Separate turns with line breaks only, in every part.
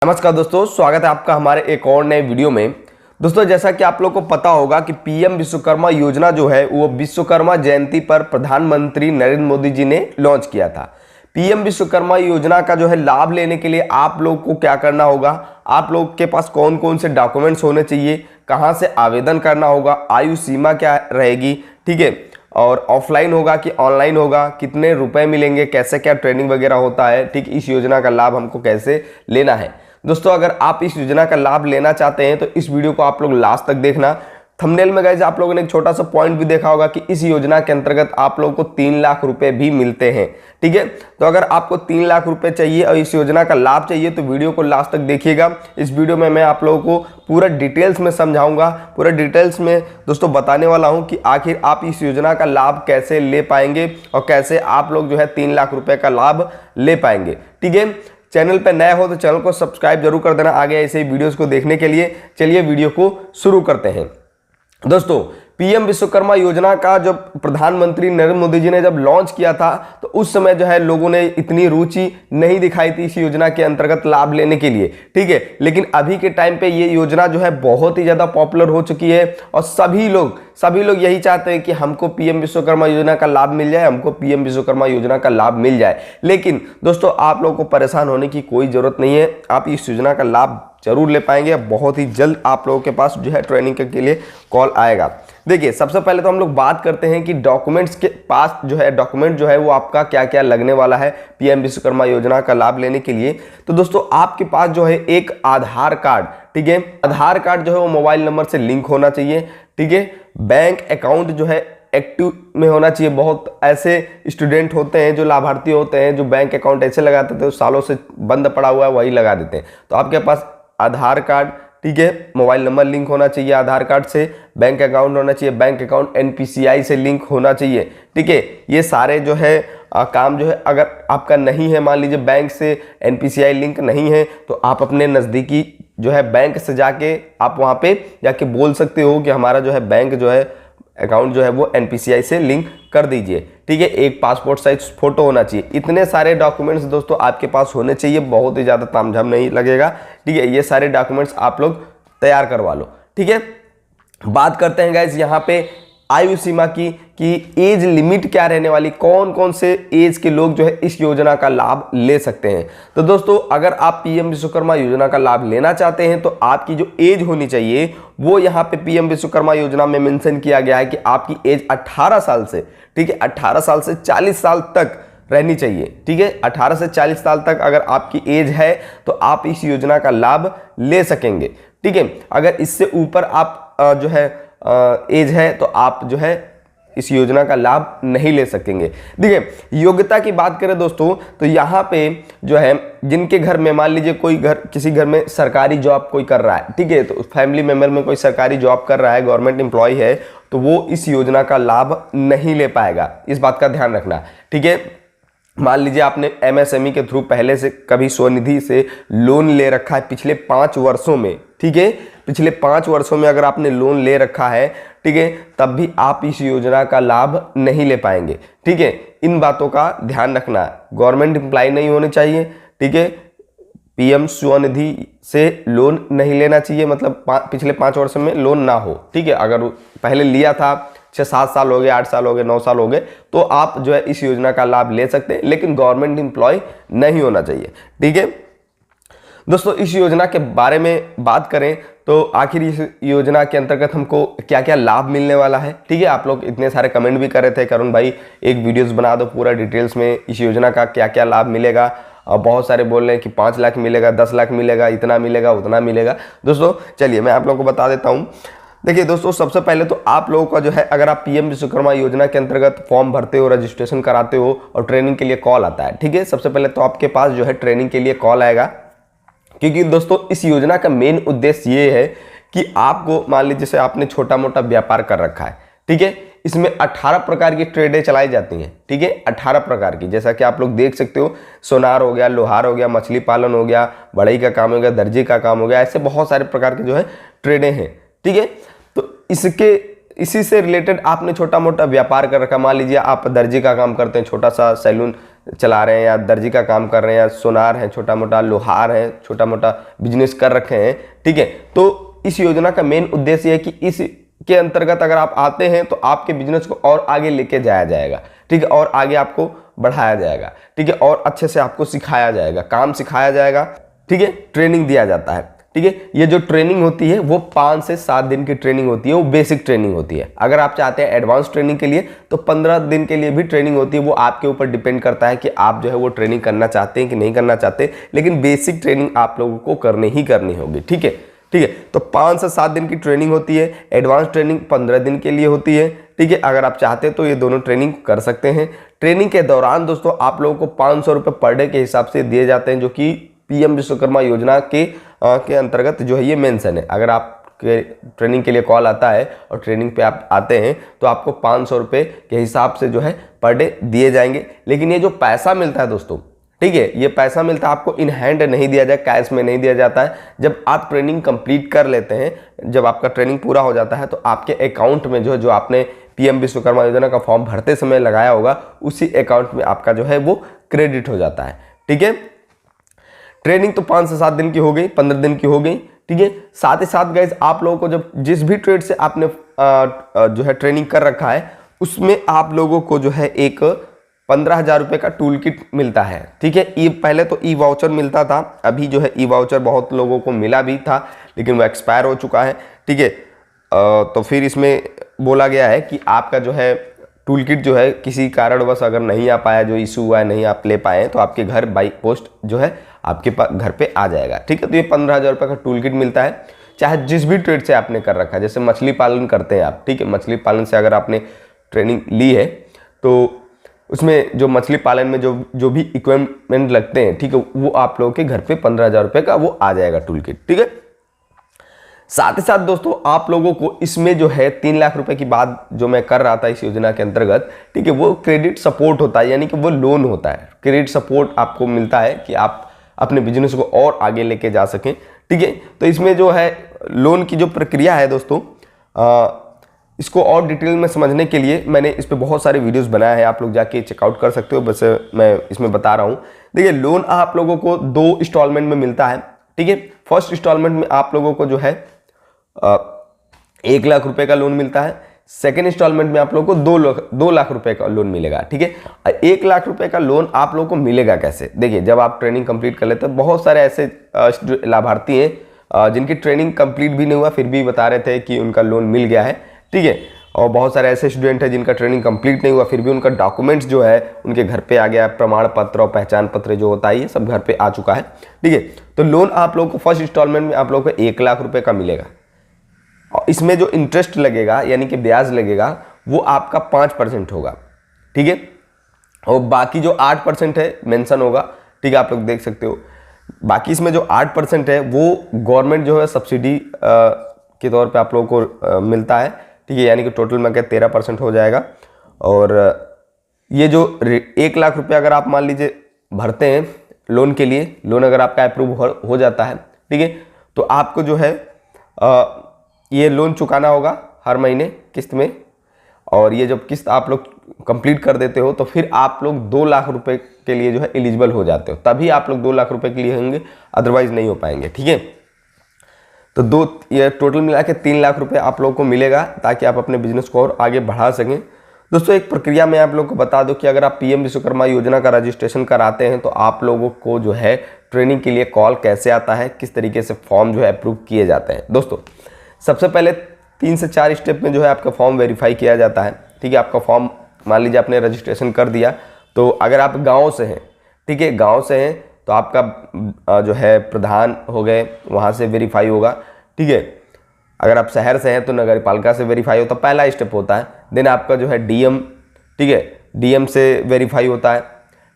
नमस्कार दोस्तों, स्वागत है आपका हमारे एक और नए वीडियो में। दोस्तों, जैसा कि आप लोगों को पता होगा कि पीएम विश्वकर्मा योजना जो है वो विश्वकर्मा जयंती पर प्रधानमंत्री नरेंद्र मोदी जी ने लॉन्च किया था। पीएम विश्वकर्मा योजना का जो है लाभ लेने के लिए आप लोग को क्या करना होगा, आप लोग के पास कौन कौन से डॉक्यूमेंट्स होने चाहिए, कहाँ से आवेदन करना होगा, आयु सीमा क्या रहेगी, ठीक है, और ऑफलाइन होगा कि ऑनलाइन होगा, कितने रुपए मिलेंगे, कैसे क्या ट्रेनिंग वगैरह होता है, ठीक, इस योजना का लाभ हमको कैसे लेना है। दोस्तों, अगर आप इस योजना का लाभ लेना चाहते हैं तो इस वीडियो को आप लोग लास्ट तक देखना। थंबनेल में गाइस आप लोगों ने एक छोटा सा पॉइंट भी देखा होगा कि इस योजना के अंतर्गत आप लोगों को 3 लाख रुपए भी मिलते हैं, ठीक है। तो अगर आपको 3 लाख रुपए चाहिए और इस योजना का लाभ चाहिए तो वीडियो को लास्ट तक देखिएगा। इस वीडियो में मैं आप लोगों को पूरा डिटेल्स में समझाऊंगा, पूरा डिटेल्स में दोस्तों बताने वाला हूं कि आखिर आप इस योजना का लाभ कैसे ले पाएंगे और कैसे आप लोग जो है 3 लाख रुपए का लाभ ले पाएंगे, ठीक है। चैनल पर नए हो तो चैनल को सब्सक्राइब जरूर कर देना आगे ऐसे ही वीडियोस को देखने के लिए। चलिए वीडियो को शुरू करते हैं। दोस्तों, पीएम विश्वकर्मा योजना का जब प्रधानमंत्री नरेंद्र मोदी जी ने जब लॉन्च किया था तो उस समय जो है लोगों ने इतनी रुचि नहीं दिखाई थी इस योजना के अंतर्गत लाभ लेने के लिए, ठीक है। लेकिन अभी के टाइम पे ये योजना जो है बहुत ही ज़्यादा पॉपुलर हो चुकी है और सभी लोग यही चाहते हैं कि हमको पीएम विश्वकर्मा योजना का लाभ मिल जाए, हमको पीएम विश्वकर्मा योजना का लाभ मिल जाए। लेकिन दोस्तों, आप लोगों को परेशान होने की कोई ज़रूरत नहीं है, आप इस योजना का लाभ जरूर ले पाएंगे। बहुत ही जल्द आप लोगों के पास जो है ट्रेनिंग के लिए कॉल आएगा। देखिए, सबसे पहले तो हम लोग बात करते हैं कि डॉक्यूमेंट्स के पास जो है डॉक्यूमेंट जो है वो आपका क्या क्या लगने वाला है पीएम विश्वकर्मा योजना का लाभ लेने के लिए। तो दोस्तों, आपके पास जो है एक आधार कार्ड, ठीक है, आधार कार्ड जो है वो मोबाइल नंबर से लिंक होना चाहिए, ठीक है। बैंक अकाउंट जो है एक्टिव में होना चाहिए। बहुत ऐसे स्टूडेंट होते हैं जो लाभार्थी होते हैं जो बैंक अकाउंट ऐसे लगाते थे सालों से बंद पड़ा हुआ है वही लगा देते हैं। तो आपके पास आधार कार्ड, ठीक है, मोबाइल नंबर लिंक होना चाहिए आधार कार्ड से, बैंक अकाउंट होना चाहिए, बैंक अकाउंट एनपीसीआई से लिंक होना चाहिए, ठीक है। ये सारे जो है काम जो है अगर आपका नहीं है, मान लीजिए बैंक से एनपीसीआई लिंक नहीं है तो आप अपने नज़दीकी जो है बैंक से जाके आप वहाँ पे जाके बोल सकते हो कि हमारा जो है बैंक जो है अकाउंट जो है वो एनपीसीआई से लिंक कर दीजिए, ठीक है। एक पासपोर्ट साइज फोटो होना चाहिए। इतने सारे डॉक्यूमेंट्स दोस्तों आपके पास होने चाहिए, बहुत ही ज़्यादा तामझाम नहीं लगेगा, ठीक है। ये सारे डॉक्यूमेंट्स आप लोग तैयार करवा लो, ठीक है। बात करते हैं गाइस यहाँ पे आयु सीमा की कि एज लिमिट क्या रहने वाली, कौन कौन से एज के लोग जो है इस योजना का लाभ ले सकते हैं। तो दोस्तों, अगर आप पीएम विश्वकर्मा योजना का लाभ लेना चाहते हैं तो आपकी जो एज होनी चाहिए वो यहाँ पे पीएम विश्वकर्मा योजना में मेंशन किया गया है कि आपकी एज 18 साल से, ठीक है, 18 साल से 40 साल तक रहनी चाहिए, ठीक है। 18 से 40 साल तक अगर आपकी एज है तो आप इस योजना का लाभ ले सकेंगे, ठीक है। अगर इससे ऊपर आप जो है एज है तो आप जो है इस योजना का लाभ नहीं ले सकेंगे। देखिए, योग्यता की बात करें दोस्तों तो यहाँ पे जो है जिनके घर में मान लीजिए किसी घर में सरकारी जॉब कोई कर रहा है, ठीक है, तो फैमिली मेंबर में कोई सरकारी जॉब कर रहा है, गवर्नमेंट एम्प्लॉय है, तो वो इस योजना का लाभ नहीं ले पाएगा। इस बात का ध्यान रखना, ठीक है। मान लीजिए आपने एमएसएमई के थ्रू पहले से कभी स्वनिधि से लोन ले रखा है पिछले 5 वर्षों में, ठीक है, पिछले 5 वर्षों में अगर आपने लोन ले रखा है, ठीक है, तब भी आप इस योजना का लाभ नहीं ले पाएंगे, ठीक है। इन बातों का ध्यान रखना। गवर्नमेंट एम्प्लॉय नहीं होने चाहिए, ठीक है, पीएम स्वनिधि से लोन नहीं लेना चाहिए, मतलब पिछले 5 वर्षों में लोन ना हो, ठीक है। अगर पहले लिया था 6-7 साल हो गए, 8 साल हो गए, 9 साल हो गए तो आप जो है इस योजना का लाभ ले सकते हैं, लेकिन गवर्नमेंट एम्प्लॉय नहीं होना चाहिए, ठीक है। दोस्तों, इस योजना के बारे में बात करें तो आखिर इस योजना के अंतर्गत हमको क्या क्या लाभ मिलने वाला है, ठीक है। आप लोग इतने सारे कमेंट भी कर रहे थे, करुण भाई एक वीडियोस बना दो पूरा डिटेल्स में इस योजना का क्या क्या लाभ मिलेगा, और बहुत सारे बोल रहे हैं कि 5 लाख मिलेगा, 10 लाख मिलेगा, इतना मिलेगा, उतना मिलेगा। दोस्तों, चलिए मैं आप लोगों को बता देता हूँ। देखिए दोस्तों, सबसे पहले तो आप लोगों का जो है अगर आप पीएम विश्वकर्मा योजना के अंतर्गत फॉर्म भरते हो, रजिस्ट्रेशन कराते हो और ट्रेनिंग के लिए कॉल आता है, ठीक है, सबसे पहले तो आपके पास जो है ट्रेनिंग के लिए कॉल आएगा। क्योंकि दोस्तों, इस योजना का मेन उद्देश्य ये है कि आपको मान लीजिए जैसे आपने छोटा मोटा व्यापार कर रखा है, ठीक है, इसमें 18 प्रकार की ट्रेडें चलाई जाती हैं, ठीक है, 18 प्रकार की, जैसा कि आप लोग देख सकते हो, सोनार हो गया, लोहार हो गया, मछली पालन हो गया, बढ़ई का काम हो गया, दर्जी का काम हो गया, ऐसे बहुत सारे प्रकार के जो है ट्रेडें हैं, ठीक है। तो इसी से रिलेटेड आपने छोटा मोटा व्यापार कर रखा, मान लीजिए आप दर्जी का काम करते हैं, छोटा सा सैलून चला रहे हैं या दर्जी का काम कर रहे हैं या सोनार हैं, छोटा मोटा लोहार हैं, छोटा मोटा बिजनेस कर रखे हैं, ठीक है। तो इस योजना का मेन उद्देश्य है कि इसके अंतर्गत अगर आप आते हैं तो आपके बिजनेस को और आगे लेके जाया जाएगा, ठीक है, और आगे आपको बढ़ाया जाएगा, ठीक है, और अच्छे से आपको सिखाया जाएगा, काम सिखाया जाएगा, ठीक है, ट्रेनिंग दिया जाता है, ठीक है। ये जो ट्रेनिंग होती है वो 5 से 7 दिन की ट्रेनिंग होती है, वो बेसिक ट्रेनिंग होती है। अगर आप चाहते हैं एडवांस ट्रेनिंग के लिए तो 15 दिन के लिए भी ट्रेनिंग होती है, वो आपके ऊपर डिपेंड करता है कि आप जो है वो ट्रेनिंग करना चाहते हैं कि नहीं करना चाहते, लेकिन बेसिक ट्रेनिंग आप लोगों को करनी ही करनी होगी, ठीक है, ठीक है। तो 5 से 7 दिन की ट्रेनिंग होती है, एडवांस ट्रेनिंग 15 दिन के लिए होती है, ठीक है। अगर आप चाहते हैं तो ये दोनों ट्रेनिंग कर सकते हैं। ट्रेनिंग के दौरान दोस्तों आप लोगों को 500 रुपये पर डे के हिसाब से दिए जाते हैं, जो कि पीएम विश्वकर्मा योजना के अंतर्गत जो है ये मेंशन है। अगर आप ट्रेनिंग के लिए कॉल आता है और ट्रेनिंग पे आप आते हैं तो आपको 500 रुपये के हिसाब से जो है पर डे दिए जाएंगे। लेकिन ये जो पैसा मिलता है दोस्तों, ठीक है, ये पैसा मिलता है आपको इन हैंड नहीं दिया जाए, कैश में नहीं दिया जाता है। जब आप ट्रेनिंग कंप्लीट कर लेते हैं, जब आपका ट्रेनिंग पूरा हो जाता है तो आपके अकाउंट में जो आपने पीएम विश्वकर्मा योजना का फॉर्म भरते समय लगाया होगा, उसी अकाउंट में आपका जो है वो क्रेडिट हो जाता है, ठीक है। ट्रेनिंग तो 5 से 7 दिन की हो गई, 15 दिन की हो गई, ठीक है। साथ ही साथ गाइस आप लोगों को जब जिस भी ट्रेड से आपने जो है ट्रेनिंग कर रखा है उसमें आप लोगों को जो है एक 15,000 रुपये का टूल किट मिलता है, ठीक है। ये पहले तो ई वाउचर मिलता था, अभी जो है ई वाउचर बहुत लोगों को मिला भी था लेकिन वो एक्सपायर हो चुका है, ठीक है। तो फिर इसमें बोला गया है कि आपका जो है टूल किट जो है किसी कारणवश अगर नहीं आ पाया, जो इशू हुआ है नहीं आप ले पाए तो आपके घर बाई पोस्ट जो है आपके पास घर पे आ जाएगा, ठीक है। तो ये 15,000 रुपये का टूल किट मिलता है, चाहे जिस भी ट्रेड से आपने कर रखा है। जैसे मछली पालन करते हैं आप, ठीक है, मछली पालन से अगर आपने ट्रेनिंग ली है तो उसमें जो मछली पालन में जो भी इक्विपमेंट लगते हैं, ठीक है, वो आप लोगों के घर पे 15,000 रुपये का वो आ जाएगा टूल किट, ठीक है। साथ ही साथ दोस्तों आप लोगों को इसमें जो है 3 लाख रुपए की बात जो मैं कर रहा था इस योजना के अंतर्गत, ठीक है, वो क्रेडिट सपोर्ट होता है, यानी कि वो लोन होता है। क्रेडिट सपोर्ट आपको मिलता है कि आप अपने बिजनेस को और आगे लेके जा सकें, ठीक है। तो इसमें जो है लोन की जो प्रक्रिया है दोस्तों, इसको और डिटेल में समझने के लिए मैंने इस पर बहुत सारे वीडियोस बनाए हैं, आप लोग जाके चेकआउट कर सकते हो, बस मैं इसमें बता रहा हूँ। देखिए लोन आप लोगों को 2 इंस्टॉलमेंट में मिलता है, ठीक है। फर्स्ट इंस्टॉलमेंट में आप लोगों को जो है 1 लाख रुपए का लोन मिलता है। सेकेंड इंस्टॉलमेंट में आप लोगों को 2 लाख रुपए का लोन मिलेगा, ठीक है। 1 लाख रुपए का लोन आप लोगों को मिलेगा कैसे? देखिए जब आप ट्रेनिंग कंप्लीट कर लेते हैं, बहुत सारे ऐसे लाभार्थी हैं जिनकी ट्रेनिंग कंप्लीट भी नहीं हुआ फिर भी बता रहे थे कि उनका लोन मिल गया है, ठीक है। और बहुत सारे ऐसे स्टूडेंट हैं जिनका ट्रेनिंग कंप्लीट नहीं हुआ फिर भी उनका डॉक्यूमेंट्स जो है उनके घर पे आ गया, प्रमाण पत्र और पहचान पत्र जो होता है ये सब घर पे आ चुका है, ठीक है। तो लोन आप लोगों को फर्स्ट इंस्टॉलमेंट में आप लोगों को 1 लाख रुपए का मिलेगा और इसमें जो इंटरेस्ट लगेगा यानी कि ब्याज लगेगा वो आपका 5% होगा, ठीक है। और बाकी जो 8% है मेंशन होगा, ठीक है, आप लोग देख सकते हो। बाकी इसमें जो 8% है वो गवर्नमेंट जो है सब्सिडी के तौर पे आप लोगों को मिलता है, ठीक है, यानी कि टोटल में क्या 13% हो जाएगा। और ये जो 1 लाख रुपया अगर आप मान लीजिए भरते हैं लोन के लिए, लोन अगर आपका अप्रूव हो जाता है, ठीक है, तो आपको जो है ये लोन चुकाना होगा हर महीने किस्त में। और ये जब किस्त आप लोग कंप्लीट कर देते हो तो फिर आप लोग 2 लाख रुपए के लिए जो है एलिजिबल हो जाते हो, तभी आप लोग 2 लाख रुपए के लिए होंगे, अदरवाइज नहीं हो पाएंगे, ठीक है। तो ये टोटल मिला के 3 लाख रुपए आप लोगों को मिलेगा ताकि आप अपने बिजनेस को और आगे बढ़ा सकें। दोस्तों एक प्रक्रिया मैं आप लोगों को बता दूं कि अगर आप पीएम विश्वकर्मा योजना का रजिस्ट्रेशन कराते हैं तो आप लोगों को जो है ट्रेनिंग के लिए कॉल कैसे आता है, किस तरीके से फॉर्म जो है अप्रूव किए जाते हैं। दोस्तों सबसे पहले 3 से 4 स्टेप में जो है आपका फॉर्म वेरीफाई किया जाता है, ठीक है। आपका फॉर्म मान लीजिए आपने रजिस्ट्रेशन कर दिया, तो अगर आप गाँव से हैं, ठीक है, गाँव से हैं तो आपका जो है प्रधान हो गए वहाँ से वेरीफाई होगा, ठीक है। अगर आप शहर से हैं तो नगर पालिका से वेरीफाई होता है, पहला स्टेप होता है। देन आपका जो है डीएम, ठीक है, डीएम से वेरीफाई होता है,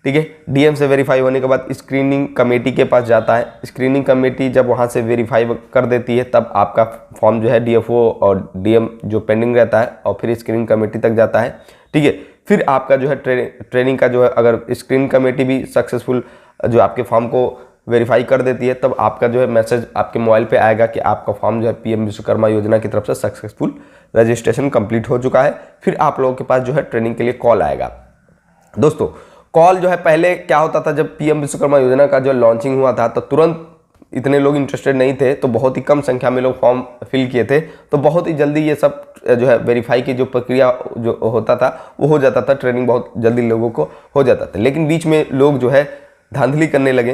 ठीक है। डीएम से वेरीफाई होने के बाद स्क्रीनिंग कमेटी के पास जाता है। स्क्रीनिंग कमेटी जब वहाँ से वेरीफाई कर देती है तब आपका फॉर्म जो है डीएफओ और डीएम जो पेंडिंग रहता है और फिर स्क्रीनिंग कमेटी तक जाता है, ठीक है। फिर आपका जो है ट्रेनिंग का जो है अगर स्क्रीनिंग कमेटी भी सक्सेसफुल जो आपके फॉर्म को वेरीफाई कर देती है तब आपका जो है मैसेज आपके मोबाइल पे आएगा कि आपका फॉर्म जो है पीएम विश्वकर्मा योजना की तरफ से सक्सेसफुल रजिस्ट्रेशन कंप्लीट हो चुका है। फिर आप लोगों के पास जो है ट्रेनिंग के लिए कॉल आएगा। दोस्तों कॉल जो है पहले क्या होता था, जब पीएम विश्वकर्मा योजना का जो लॉन्चिंग हुआ था तो तुरंत इतने लोग इंटरेस्टेड नहीं थे, तो बहुत ही कम संख्या में लोग फॉर्म फिल किए थे, तो बहुत ही जल्दी ये सब जो है वेरीफाई की जो प्रक्रिया जो होता था वो हो जाता था, ट्रेनिंग बहुत जल्दी लोगों को हो जाता था। लेकिन बीच में लोग जो है धांधली करने लगे,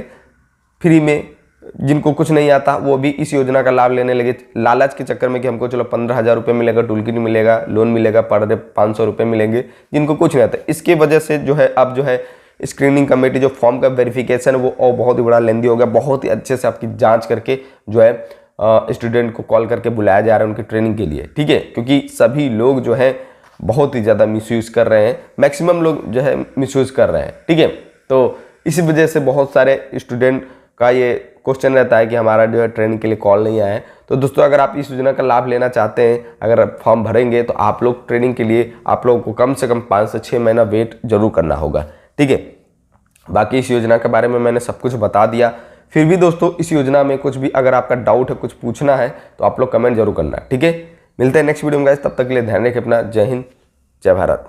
फ्री में जिनको कुछ नहीं आता वो भी इस योजना का लाभ लेने लगे, लालच के चक्कर में कि हमको चलो 15,000 रुपये मिलेगा, टूल किट मिलेगा, लोन मिलेगा, पर डे 500 रुपये मिलेंगे, जिनको कुछ नहीं आता। इसके वजह से जो है अब जो है स्क्रीनिंग कमेटी जो फॉर्म का वेरिफिकेशन वो और बहुत ही बड़ा लेंदी हो गया। बहुत ही अच्छे से आपकी जांच करके जो है स्टूडेंट को कॉल करके बुलाया जा रहा है उनकी ट्रेनिंग के लिए, ठीक है, क्योंकि सभी लोग जो है बहुत ही ज़्यादा मिसयूज़ कर रहे हैं, मैक्सिमम लोग जो है मिसयूज़ कर रहे हैं, ठीक है। तो इसी वजह से बहुत सारे स्टूडेंट का ये क्वेश्चन रहता है कि हमारा जो है ट्रेनिंग के लिए कॉल नहीं आया है। तो दोस्तों अगर आप इस योजना का लाभ लेना चाहते हैं, अगर आप फॉर्म भरेंगे तो आप लोग ट्रेनिंग के लिए आप लोगों को कम से कम 5 से 6 महीना वेट जरूर करना होगा, ठीक है। बाकी इस योजना के बारे में मैंने सब कुछ बता दिया। फिर भी दोस्तों इस योजना में कुछ भी अगर आपका डाउट है, कुछ पूछना है तो आप लोग कमेंट जरूर करना, ठीक है। मिलते हैं नेक्स्ट वीडियो में गाइस, तब तक के लिए ध्यान रखें अपना। जय हिंद, जय भारत।